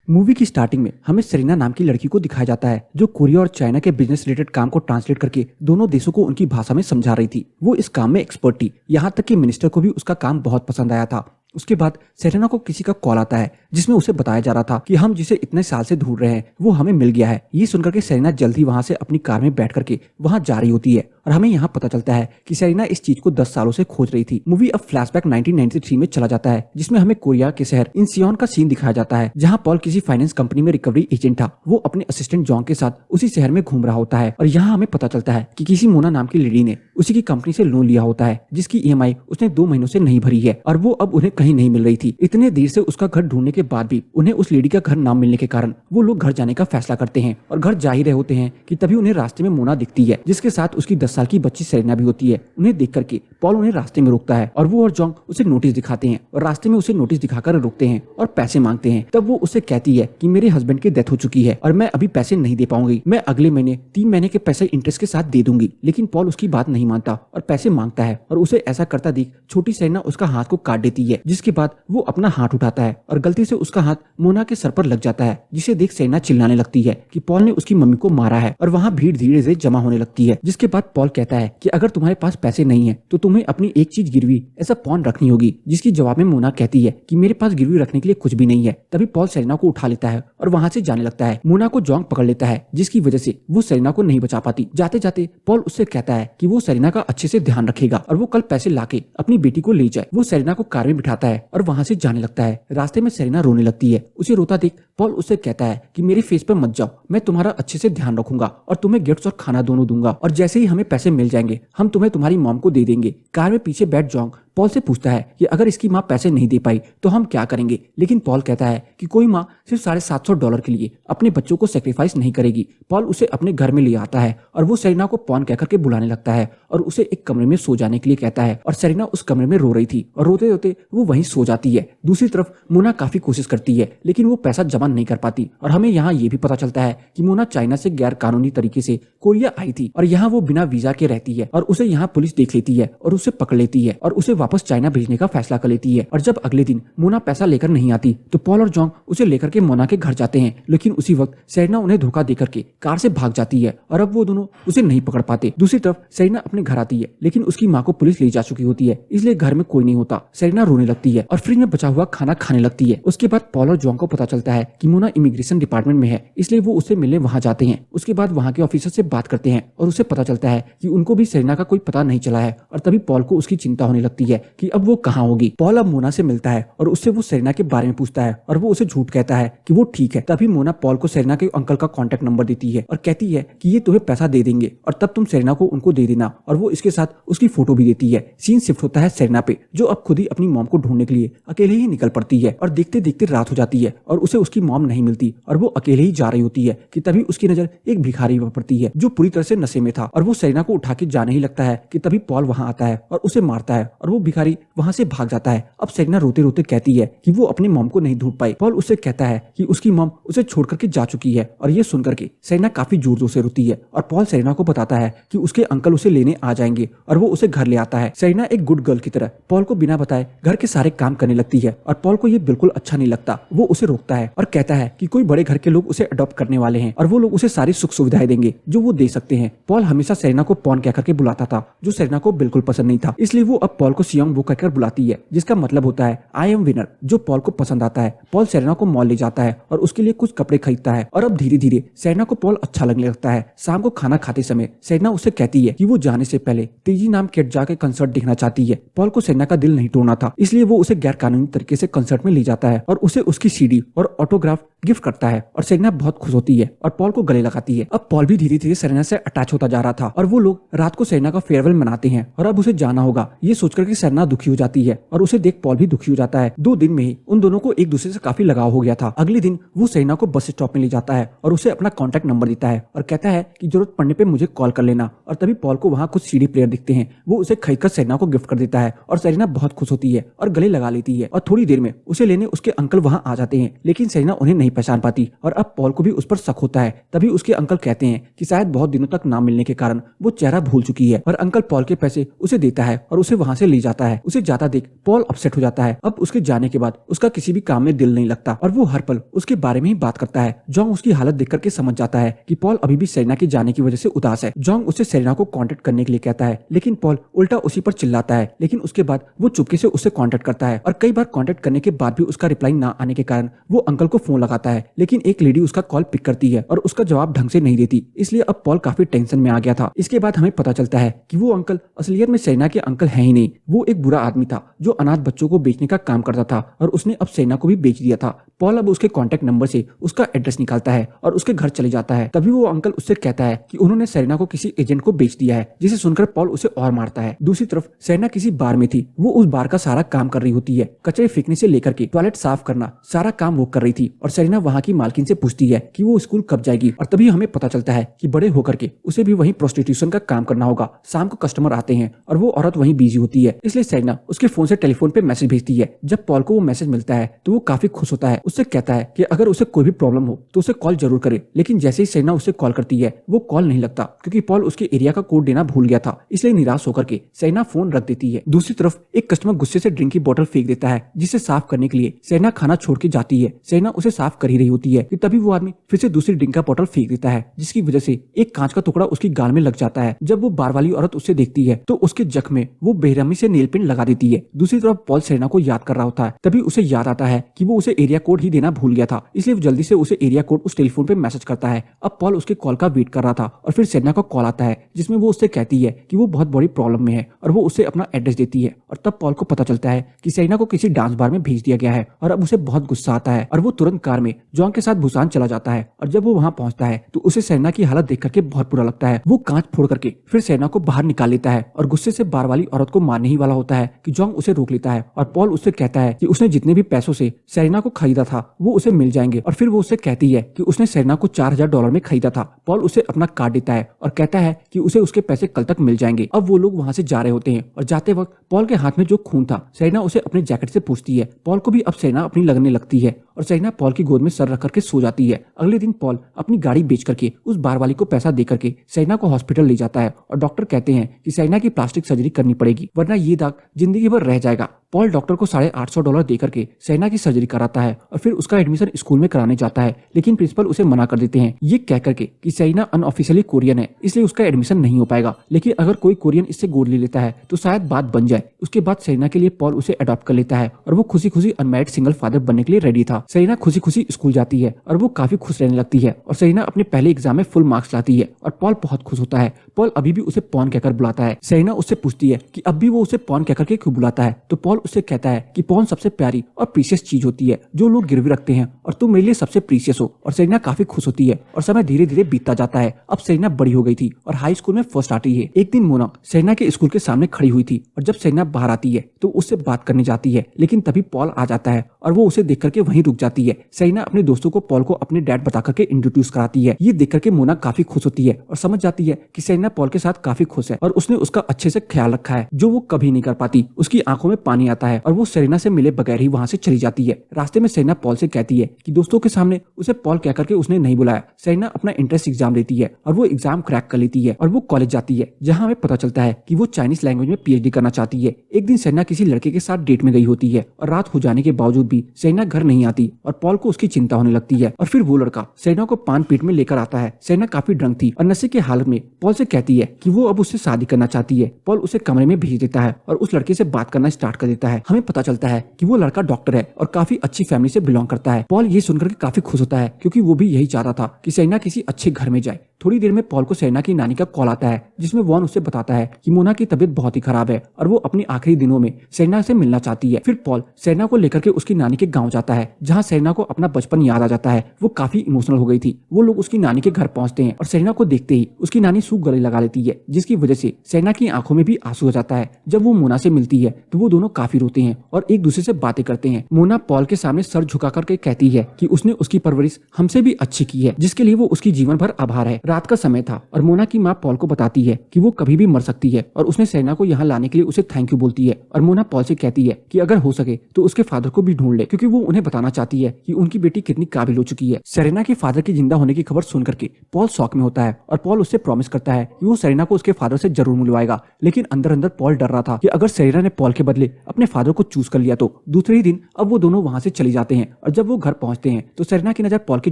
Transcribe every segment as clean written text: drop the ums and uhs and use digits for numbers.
Movie की starting में हमें सेरेना नाम की लड़की को दिखाया जाता है जो कोरिया और चाइना के बिजनेस रिलेटेड काम को ट्रांसलेट करके दोनों देशों को उनकी भाषा में समझा रही थी। वो इस काम में एक्सपर्ट थी, यहाँ तक कि मिनिस्टर को भी उसका काम बहुत पसंद आया था। उसके बाद सेरेना को किसी का कॉल आता है जिसमें उसे बताया जा रहा था कि हम जिसे इतने साल से ढूंढ रहे हैं वो हमें मिल गया है। ये सुनकर के सेरेना जल्दी वहां से अपनी कार में बैठ करके वहां जा रही होती है और हमें यहाँ पता चलता है कि सेरेना इस चीज को 10 सालों से खोज रही थी। मूवी अब फ्लैशबैक 1993 में चला जाता है जिसमें हमें कोरिया के शहर इंसियोन का सीन दिखाया जाता है जहाँ पॉल किसी फाइनेंस कंपनी में रिकवरी एजेंट था। वो अपने असिस्टेंट जॉन के साथ उसी शहर में घूम रहा होता है और यहाँ हमें पता चलता है कि किसी मोना नाम की लेडी ने उसी की कंपनी से लोन लिया होता है जिसकी EMI उसने 2 महीनों से नहीं भरी है और वो अब उन्हें कहीं नहीं मिल रही थी। इतने देर से उसका घर ढूंढने के बाद भी उन्हें उस लेडी का घर ना मिलने के कारण वो लोग घर जाने का फैसला करते हैं और घर जा ही रहे होते हैं कि तभी उन्हें रास्ते में मोना दिखती है जिसके साथ उसकी 10 साल की बच्ची सेरेना भी होती है। उन्हें देख करके पॉल उन्हें रास्ते में रोकता है और वो और जॉन्ग उसे नोटिस दिखाते हैं और रास्ते में उसे नोटिस दिखाकर रोकते हैं और पैसे मांगते हैं। तब वो उसे कहती है कि मेरे हस्बैंड की डेथ हो चुकी है और मैं अभी पैसे नहीं दे पाऊंगी, मैं अगले महीने 3 महीने के पैसे इंटरेस्ट के साथ दे दूंगी। लेकिन पॉल उसकी बात नहीं मानता और पैसे मांगता है और उसे ऐसा करता देख छोटी सेरेना उसका हाथ को काट देती है जिसके बाद वो अपना हाथ उठाता है और गलती से उसका हाथ मोना के सर पर लग जाता है जिसे देख सेरेना चिल्लाने लगती है कि पॉल ने उसकी मम्मी को मारा है और वहाँ भीड़ धीरे धीरे जमा होने लगती है। जिसके बाद पॉल कहता है कि अगर तुम्हारे पास पैसे नहीं है तो तुम्हें अपनी एक चीज गिरवी ऐसा पॉन रखनी होगी, जिसकी जवाब में मोना कहती है कि मेरे पास गिरवी रखने के लिए कुछ भी नहीं है। तभी पॉल सेरेना को उठा लेता है और वहाँ से जाने लगता है। मोना को जॉन्ग पकड़ लेता है जिसकी वजह से वो सेरेना को नहीं बचा पाती। जाते जाते पॉल उससे कहता है कि वो सेरेना का अच्छे से ध्यान रखेगा और वो कल पैसे लाके अपनी बेटी को ले जाए। वो सेरेना को कार में बिठाता है और वहाँ से जाने लगता है। रास्ते में सेरेना रोने लगती है। उसे रोता देख पॉल उससे कहता है कि मेरे फेस पे मत जाओ, मैं तुम्हारा अच्छे से ध्यान रखूंगा और तुम्हें गिफ्ट्स और खाना दोनों दूंगा और जैसे ही हमें पैसे मिल जाएंगे हम तुम्हें तुम्हारी मॉम को दे देंगे। कार में पीछे बैठ जॉन्ग पॉल से पूछता है कि अगर इसकी माँ पैसे नहीं दे पाई तो हम क्या करेंगे। लेकिन पॉल कहता है कि कोई माँ सिर्फ $750 के लिए अपने बच्चों को सेक्रीफाइस नहीं करेगी। पॉल उसे अपने घर में ले आता है और वो सेरेना को पॉन कहकर के बुलाने लगता है और उसे एक कमरे में सो जाने के लिए कहता है और सेरेना उस कमरे में रो रही थी और रोते रोते वो वहीं सो जाती है। दूसरी तरफ मोना काफी कोशिश करती है लेकिन वो पैसा जमा नहीं कर पाती और हमें यहाँ ये भी पता चलता है कि मोना चाइना से गैर कानूनी तरीके से कोरिया आई थी और यहाँ वो बिना वीजा के रहती है और उसे यहाँ पुलिस देख लेती है और उसे पकड़ लेती है और उसे वापस चाइना भेजने का फैसला कर लेती है। और जब अगले दिन मोना पैसा लेकर नहीं आती तो पॉल और जॉन्ग उसे लेकर के मोना के घर जाते हैं। लेकिन उसी वक्त सेरेना उन्हें धोखा देकर के कार से भाग जाती है और अब वो दोनों उसे नहीं पकड़ पाते। दूसरी तरफ सेरेना अपने घर आती है लेकिन उसकी माँ को पुलिस ले जा चुकी होती है, इसलिए घर में कोई नहीं होता। सेरेना रोने लगती है और फ्रिज में बचा हुआ खाना खाने लगती है। उसके बाद पॉल और जॉन्ग को पता चलता है कि मोना इमिग्रेशन डिपार्टमेंट में है, इसलिए वो उससे मिलने वहां जाते हैं। उसके बाद वहां के ऑफिसर से बात करते हैं और उसे पता चलता है कि उनको भी सेरेना का कोई पता नहीं चला है और तभी पॉल को उसकी चिंता होने लगती है कि अब वो कहाँ होगी। पॉल अब मोना से मिलता है और उससे वो सेरेना के बारे में पूछता है और वो उसे झूठ कहता है कि वो ठीक है। तभी मोना पॉल को सेरेना के अंकल का कॉन्टेक्ट नंबर देती है और कहती है कि ये तुम्हें पैसा दे देंगे और तब तुम सेरेना को उनको दे देना और वो इसके साथ उसकी फोटो भी देती है। सीन शिफ्ट होता है सेरेना पे जो अब खुद ही अपनी मॉम को ढूंढने के लिए अकेले ही निकल पड़ती है और देखते देखते रात हो जाती है और उसे उसकी मॉम नहीं मिलती और वो अकेले ही जा रही होती है कि तभी उसकी नजर एक भिखारी पर पड़ती है जो पूरी तरह से नशे में था और वो सेरेना को उठा के जाने ही लगता है कि तभी पॉल वहां आता है और उसे मारता है और वो भिखारी वहां से भाग जाता है। अब सेरेना रोते रोते कहती है कि वो अपनी मॉम को नहीं ढूंढ पाई। पॉल उससे कहता है कि उसकी मॉम उसे छोड़ करके जा चुकी है और ये सुनकर के सेरेना काफी जोर जोर से रोती है और पॉल सेरेना को बताता है कि उसके अंकल उसे लेने आ जाएंगे और वो उसे घर ले आता है। सेरेना एक गुड गर्ल की तरह पॉल को बिना बताए घर के सारे काम करने लगती है और पॉल को ये बिल्कुल अच्छा नहीं लगता। वो उसे रोकता है और कहता है कि कोई बड़े घर के लोग उसे अडॉप्ट करने वाले हैं और वो लोग उसे सारी सुख सुविधाएं देंगे जो वो दे सकते हैं। पॉल हमेशा सेरेना को पॉन कहकर के बुलाता था जो सेरेना को बिल्कुल पसंद नहीं था, इसलिए वो अब पॉल को सियोंग वो कहकर बुलाती है जिसका मतलब होता है आई एम विनर, जो पॉल को पसंद आता है। पॉल सेरेना को मॉल ले जाता है और उसके लिए कुछ कपड़े खरीदता है और अब धीरे धीरे सेरेना को पॉल अच्छा लगने लगता है। शाम को खाना खाते समय सेरेना उससे कहती है कि वो जाने से पहले तेजी नाम केट जाके कंसर्ट देखना चाहती है। पॉल को सेरेना का दिल नहीं तोड़ना था, इसलिए वो उसे गैर कानूनी तरीके से कंसर्ट में ले जाता है और उसे उसकी CD और ऑटोग्राफ गिफ्ट करता है और सेरेना बहुत खुश होती है और पॉल को गले लगाती है। अब पॉल भी धीरे धीरे सेरेना से अटैच होता जा रहा था और वो लोग रात को सेरेना का फेयरवेल मनाते हैं और अब उसे जाना होगा। ये सोचकर कि सेरेना दुखी हो जाती है और उसे देख पॉल भी दुखी हो जाता है। 2 दिन में ही उन दोनों को एक दूसरे से काफी लगाव हो गया था। अगले दिन वो सेरेना को बस स्टॉप में ले जाता है और उसे अपना कॉन्टैक्ट नंबर देता है और कहता है कि जरूरत पड़ने पे मुझे कॉल कर लेना। और तभी पॉल को वहाँ कुछ CD प्लेयर दिखते हैं, वो उसे खरीदकर सेरेना को गिफ्ट कर देता है और सेरेना बहुत खुश होती है और गले लगा लेती है। और थोड़ी देर में उसे लेने उसके अंकल वहाँ आ जाते हैं लेकिन सेरेना उन्हें नहीं नहीं पहचान पाती और अब पॉल को भी उस पर शक होता है। तभी उसके अंकल कहते हैं कि शायद बहुत दिनों तक ना मिलने के कारण वो चेहरा भूल चुकी है और अंकल पॉल के पैसे उसे देता है और उसे वहाँ से ले जाता है। उसे जाता देख पॉल अपसेट हो जाता है। अब उसके जाने के बाद उसका किसी भी काम में दिल नहीं लगता और वो हर पल उसके बारे में ही बात करता है। जोंग उसकी हालत देख करके समझ जाता है कि पॉल अभी भी सेरेना के जाने की वजह से उदास है। जोंग उससे सेरेना को कांटेक्ट करने के लिए कहता है, लेकिन पॉल उल्टा उसी पर चिल्लाता है। लेकिन उसके बाद वो चुपके से उससे कांटेक्ट करता है और कई बार कांटेक्ट करने के बाद भी उसका रिप्लाई ना आने के कारण वो अंकल को फोन लगाता है। लेकिन एक लेडी उसका कॉल पिक करती है और उसका जवाब ढंग से नहीं देती, इसलिए अब पॉल काफी टेंशन में आ गया था। इसके बाद हमें पता चलता है कि वो अंकल असलियत में सेरेना के अंकल है ही नहीं। वो एक बुरा आदमी था जो अनाथ बच्चों को बेचने का काम करता था और उसने अब सेरेना को भी बेच दिया था। पॉल अब उसके कॉन्टेक्ट नंबर से उसका एड्रेस निकालता है और उसके घर चले जाता है। तभी वो अंकल उससे कहता है कि उन्होंने सेरेना को किसी एजेंट को बेच दिया है, जिसे सुनकर पॉल उसे और मारता है। दूसरी तरफ सेरेना किसी बार में थी। वो उस बार का सारा काम कर रही होती है, कचरे फेंकने से लेकर के टॉयलेट साफ करना, सारा काम वो कर रही थी। और सेरेना वहाँ की मालकिन से पूछती है कि वो स्कूल कब जाएगी और तभी हमें पता चलता है कि बड़े होकर के उसे भी वहीं प्रोस्टिट्यूशन का काम करना होगा। शाम को कस्टमर आते हैं और वो औरत वहीं बिजी होती है, इसलिए सेरेना उसके फोन से टेलीफोन पे मैसेज भेजती है। जब पॉल को वो मैसेज मिलता है तो वो काफी खुश होता है। उससे कहता है कि अगर उसे कोई भी प्रॉब्लम हो तो उसे कॉल जरूर करे। लेकिन जैसे ही सेरेना उसे कॉल करती है वो कॉल नहीं लगता, क्योंकि पॉल उसके एरिया का कोड देना भूल गया था। इसलिए निराश होकर के सेरेना फोन रख देती है। दूसरी तरफ एक कस्टमर गुस्से से ड्रिंक की बोतल फेंक देता है, जिसे साफ करने के लिए सेरेना खाना छोड़ के जाती है। सेरेना उसे साफ कर ही रही होती है कि तभी वो आदमी फिर से दूसरी ड्रिंक का बोतल फेंक देता है, जिसकी वजह से एक कांच का टुकड़ा उसकी गाल में लग जाता है। जब वो बार वाली औरत उसे देखती है तो उसके जख्म में वो बेरहमी से नेल पेंट लगा देती है। दूसरी तरफ पॉल सेरेना को याद कर रहा होता है। तभी उसे याद आता है कि वो उसे एरिया कोड ही देना भूल गया था, इसलिए वो जल्दी से उसे एरिया कोड उस टेलीफोन पे मैसेज करता है। अब पॉल उसके कॉल का वेट कर रहा था और फिर सेरेना का कॉल आता है, जिसमें वो उससे कहती है कि वो बहुत बड़ी प्रॉब्लम में है और वो उसे अपना एड्रेस देती है। और तब पॉल को पता चलता है कि सेरेना को किसी डांस बार में भेज दिया गया है और अब उसे बहुत गुस्सा आता है और वो तुरंत कार में जोंग के साथ बुसान चला जाता है। और जब वो वहाँ पहुंचता है तो उसे सेरेना की हालत देख करके बहुत बुरा लगता है। वो कांच फोड़ करके फिर सेरेना को बाहर निकाल लेता है और गुस्से से बार वाली औरत को मारने ही वाला होता है कि जोंग उसे रोक लेता है। और पॉल उससे कहता है कि उसने जितने भी पैसों से सेरेना को खरीदा था वो उसे मिल जाएंगे। और फिर वो उससे कहती है कि उसने सेरेना को $4000 में खरीदा था। पॉल उसे अपना कार्ड देता है और कहता है कि उसे उसके पैसे कल तक मिल जाएंगे। अब वो लोग वहाँ से जा रहे होते हैं और जाते वक्त पॉल के हाथ में जो खून था, सेरेना उसे अपने जैकेट से पूछती है। पॉल को भी अब सेरेना अपनी लगने लगती है और सेरेना पॉल की गोद में सर रख करके सो जाती है। अगले दिन पॉल अपनी गाड़ी बेच करके उस बार वाली को पैसा दे करके सेरेना को हॉस्पिटल ले जाता है और डॉक्टर कहते हैं कि सेरेना की प्लास्टिक सर्जरी करनी पड़ेगी, वरना ये दाग जिंदगी भर रह जाएगा। पॉल डॉक्टर को $850 दे करके सेरेना की सर्जरी कराता है और फिर उसका एडमिशन स्कूल में कराने जाता है, लेकिन प्रिंसिपल उसे मना कर देते हैं, ये कह करके कि सेरेना अनऑफिशियली कोरियन है, इसलिए उसका एडमिशन नहीं हो पाएगा। लेकिन अगर कोई कोरियन इससे गोद ले लेता है तो शायद बात बन जाए। उसके बाद सेरेना के लिए पॉल उसे अडॉप्ट कर लेता है और वो खुशी खुशी अनमैरिड सिंगल फादर बनने के लिए रेडी था। सेरेना खुशी खुशी स्कूल जाती है और वो काफी खुश रहने लगती है और सेरेना अपने पहले एग्जाम में फुल मार्क्स लाती है और पॉल बहुत खुश होता है। पॉल अभी भी उसे पॉन कहकर बुलाता है। सेरेना उससे पूछती है कि अब भी वो उसे पॉन कहकर के क्यों बुलाता है, तो पॉल उससे कहता है कि पॉन सबसे प्यारी और प्रीशियस चीज होती है जो लोग गिरवी रखते हैं और तुम मेरे लिए सबसे प्रीशियस हो। और सेरेना काफी खुश होती है और समय धीरे धीरे बीतता जाता है। अब सेरेना बड़ी हो गई थी और हाई स्कूल में फर्स्ट आती है। एक दिन मोना सेरेना के स्कूल के सामने खड़ी हुई थी और जब सेरेना बाहर आती है तो उससे बात करने जाती है, लेकिन तभी पॉल आ जाता है और वो उसे देख करके वहीं रुक जाती है। सेरेना अपने दोस्तों को पॉल को अपने डैड बता करके इंट्रोड्यूस कराती है। ये देख करके मोना काफी खुश होती है और समझ जाती है कि सेरेना पॉल के साथ काफी खुश है और उसने उसका अच्छे से ख्याल रखा है, जो वो कभी नहीं कर पाती। उसकी आंखों में पानी आता है और वो सेरेना से मिले बगैर ही वहाँ से चली जाती है। रास्ते में सेरेना पॉल से कहती है कि दोस्तों के सामने उसे पॉल कह करके उसने नहीं बुलाया। सेरेना अपना एंट्रेंस एग्जाम देती है और वो एग्जाम क्रैक कर लेती है और वो कॉलेज जाती है, जहाँ हमें पता चलता है कि वो चाइनीज लैंग्वेज में PhD करना चाहती है। एक दिन सेरेना किसी लड़के के साथ डेट में गई होती है और रात हो जाने के बावजूद भी सेरेना घर नहीं आती और पॉल को उसकी चिंता होने लगती है। और फिर वो लड़का सेरेना को पान पीठ में लेकर आता है। सेरेना काफी ड्रंक थी और नशे के हालत में पॉल से कहती है कि वो अब उससे शादी करना चाहती है। पॉल उसे कमरे में भेज देता है और उस लड़के से बात करना स्टार्ट कर देता है। हमें पता चलता है कि वो लड़का डॉक्टर है और काफी अच्छी फैमिली से बिलोंग करता है। पॉल ये सुनकर के काफी खुश होता है, क्योंकि वो भी यही चाहता था कि सेरेना किसी अच्छे घर में जाए। थोड़ी देर में पॉल को सेरेना की नानी का कॉल आता है, जिसमें वॉन उसे बताता है कि मोना की तबीयत बहुत ही खराब है और वो अपनी आखिरी दिनों में सेरेना से मिलना चाहती है। फिर पॉल सेरेना को लेकर के उसकी नानी के गांव जाता है, जहां सेरेना को अपना बचपन याद आ जाता है। वो काफी इमोशनल हो गई थी। वो लोग उसकी नानी के घर पहुंचते हैं और सेरेना को देखते ही उसकी नानी सूख गले गले लगा लेती है, जिसकी वजह से सेना की आंखों में भी आंसू आ जाता है। जब वो मोना से मिलती है तो वो दोनों काफी रोते हैं और एक दूसरे से बातें करते हैं। मोना पॉल के सामने सर झुका करके कहती है कि उसने उसकी परवरिश हमसे भी अच्छी की है, जिसके लिए वो उसकी जीवन भर आभार है। रात का समय था और मोना की माँ पॉल को बताती है कि वो कभी भी मर सकती है और उसने सेना को यहाँ लाने के लिए उसे थैंक यू बोलती है। और मोना पॉल से कहती है कि अगर हो सके तो उसके फादर को भी ढूंढ ले, क्योंकि वो उन्हें बताना चाहती है कि उनकी बेटी कितनी काबिल हो चुकी है। सेरेना के फादर की जिंदा होने की खबर सुन करके पॉल शॉक में होता है और पॉल उससे प्रॉमिस करता है कि वो सेरेना को उसके फादर से जरूर मिलवाएगा। लेकिन अंदर अंदर पॉल डर रहा था कि अगर सेरेना ने पॉल के बदले अपने फादर को चूज कर लिया तो। दूसरे ही दिन अब वो दोनों वहां से चली जाते हैं और जब वो घर पहुंचते हैं तो सेरेना की नजर पॉल के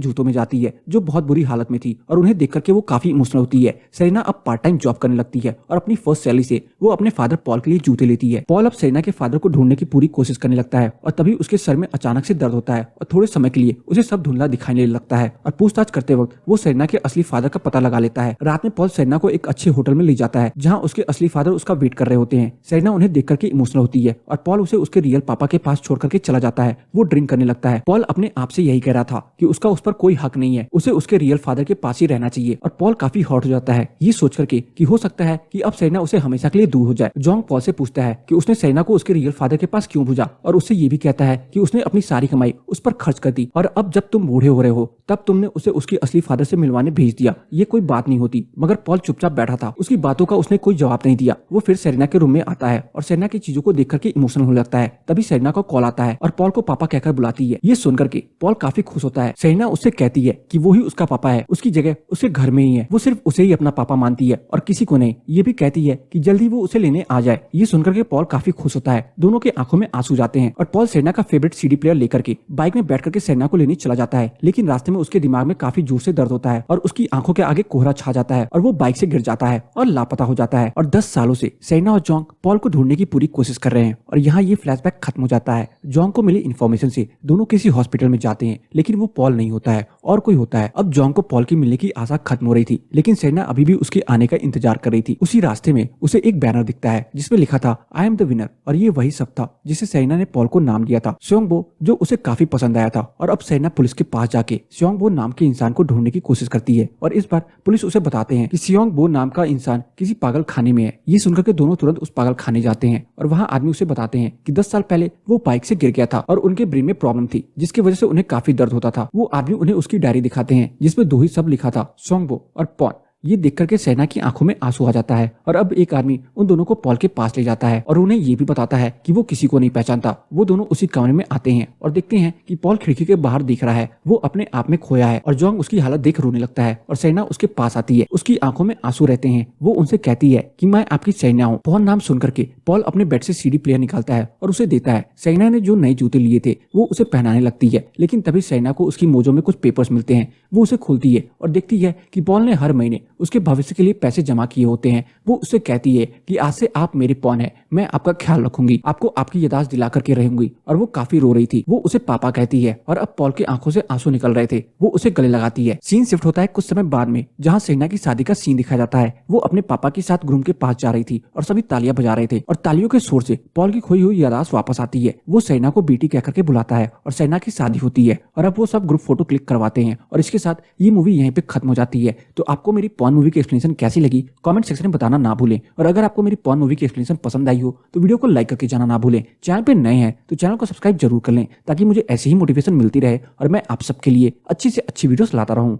जूतों में जाती है, जो बहुत बुरी हालत में थी, और उन्हें देख करके वो काफी इमोशनल होती है। सेरेना अब पार्ट टाइम जॉब करने लगती है और अपनी फर्स्ट सैलरी से वो अपने फादर पॉल के लिए जूते लेती है। पॉल अब सेरेना के फादर को ढूंढने की पूरी कोशिश करने लगता है और तभी उसके सर में अचानक से दर्द होता है और थोड़े समय के लिए उसे सब धुंधला दिखाई लगता है। और पूछताछ करते वक्त वो सेरेना के असली फादर का पता लगा लेता है। रात में पॉल सेरेना को एक अच्छे होटल में ले जाता है जहाँ उसके असली फादर उसका वेट कर रहे होते हैं। सेरेना उन्हें देख करके इमोशनल होती है और पॉल उसे उसके रियल पापा के पास छोड़ करके चला जाता है। वो ड्रिंक करने लगता है। पॉल अपने आप से यही कह रहा था कि उसका उस पर कोई हक नहीं है, उसे उसके रियल फादर के पास ही रहना चाहिए। और पॉल काफी हॉट हो जाता है ये सोच करके कि हो सकता है कि अब सेरेना उसे हमेशा के लिए दूर हो जाए। जॉन्ग पॉल से पूछता है कि उसने सेरेना को उसके रियल फादर के पास क्यों भेजा और उससे ये भी कहता है कि उसने अपनी सारी कमाई उस पर खर्च कर दी और अब जब तुम बूढ़े हो रहे हो तब तुमने उसे उसके असली फादर से मिलवाने भेज दिया। ये कोई बात नहीं होती। मगर पॉल चुपचाप बैठा था, उसकी बातों का उसने कोई जवाब नहीं दिया। वो फिर सेरेना के रूम में आता है और सेरेना की चीजों को देख करके इमोशनल होने लगता है। तभी सेरेना को कॉल आता है और पॉल को पापा कहकर बुलाती है। ये सुन करके पॉल काफी खुश होता है। सेरेना उससे कहती है कि वो ही उसका पापा है, उसकी जगह उसके घर में ही है, वो सिर्फ उसे ही अपना पापा मानती है और किसी को नहीं। ये भी कहती है कि जल्दी वो उसे लेने आ जाए। ये सुनकर के पॉल काफी खुश होता है। दोनों के आंखों में आंसू जाते हैं और पॉल सेरेना का फेवरेट सीडी प्लेयर लेकर के बाइक में बैठ करके सेरेना को लेने चला जाता है। लेकिन रास्ते में उसके दिमाग में काफी जोर से दर्द होता है और उसकी आंखों के आगे कोहरा छा जाता है और वो बाइक से गिर जाता है और लापता हो जाता है। और 10 सालों से सेरेना और जॉन्ग पॉल को ढूंढने की पूरी कोशिश कर रहे हैं और यहाँ ये फ्लैशबैक खत्म हो जाता है। जॉन्ग को मिली इन्फॉर्मेशन से दोनों किसी हॉस्पिटल में जाते हैं, लेकिन वो पॉल नहीं होता है और कोई होता है। अब जॉन्ग को पॉल की मिलने की आशा खत्म हो रही थी, लेकिन सेरेना अभी भी उसके आने का इंतजार कर रही थी। उसी रास्ते में उसे एक बैनर दिखता है जिसमें लिखा था आई एम द विनर, और ये वही सब था जिसे सेरेना ने पॉल को नाम दिया था स्योंगबो, जो उसे काफी पसंद आया था। और अब सेरेना पुलिस के पास जाके स्योंगबो नाम के इंसान को ढूंढने की कोशिश करती है और इस बार पुलिस उसे बताते हैं कि स्योंगबो नाम का इंसान किसी पागल खाने में है। ये सुनकर के दोनों तुरंत उस पागल खाने जाते हैं और वहाँ आदमी उसे बताते हैं कि 10 साल पहले वो बाइक से गिर गया था और उनके ब्रेन में प्रॉब्लम थी, जिसकी वजह से उन्हें काफी दर्द होता था। वो आदमी उन्हें उसकी डायरी दिखाते हैं जिसमें दो ही शब्द लिखा था, स्योंगबो और पॉन। ये देख करके सेरेना की आंखों में आंसू आ जाता है और अब एक आदमी उन दोनों को पॉल के पास ले जाता है और उन्हें ये भी बताता है कि वो किसी को नहीं पहचानता। वो दोनों उसी कमरे में आते हैं और देखते हैं कि पॉल खिड़की के बाहर दिख रहा है, वो अपने आप में खोया है और जॉन्ग उसकी हालत देख रोने लगता है और सेरेना उसके पास आती है। उसकी आंखों में आंसू रहते हैं। वो उनसे कहती है कि मैं आपकी सेरेना हूँ। पॉल नाम सुन करके पॉल अपने बेड से सीडी प्लेयर निकालता है और उसे देता है। सेरेना ने जो नए जूते लिए थे वो उसे पहनाने लगती है, लेकिन तभी सेरेना को उसकी मोजों में कुछ पेपर्स मिलते हैं। वो उसे खोलती है और देखती है कि पॉल ने हर महीने उसके भविष्य के लिए पैसे जमा किए होते हैं। वो उससे कहती है कि आज से आप मेरे पॉन है, मैं आपका ख्याल रखूंगी, आपको आपकी यादाश्त दिला करके रहूंगी। और वो काफी रो रही थी। वो उसे पापा कहती है और अब पॉल की आंखों से आंसू निकल रहे थे। वो उसे गले लगाती है। सीन शिफ्ट होता है कुछ समय बाद में, जहाँ सेरेना की शादी का सीन दिखाया जाता है। वो अपने पापा के साथ ग्रूम के पास जा रही थी और सभी तालियां बजा रहे थे और तालियों के शोर से पॉल की खोई हुई यादाश्त वापस आती है। वो सेरेना को बेटी कह करके बुलाता है और सेरेना की शादी होती है और अब वो सब ग्रुप फोटो क्लिक करवाते हैं और इसके साथ ये मूवी यहीं पे खत्म हो जाती है। तो आपको मेरी पॉन मूवी की एक्सप्लेनेशन कैसी लगी कमेंट सेक्शन में बताना ना भूलें। और अगर आपको मेरी पॉन मूवी की एक्सप्लेनेशन पसंद आई हो तो वीडियो को लाइक करके जाना ना भूलें। चैनल पे नए हैं तो चैनल को सब्सक्राइब जरूर कर लें ताकि मुझे ऐसी ही मोटिवेशन मिलती रहे और मैं आप सबके लिए अच्छी से अच्छी वीडियोस लाता रहूं।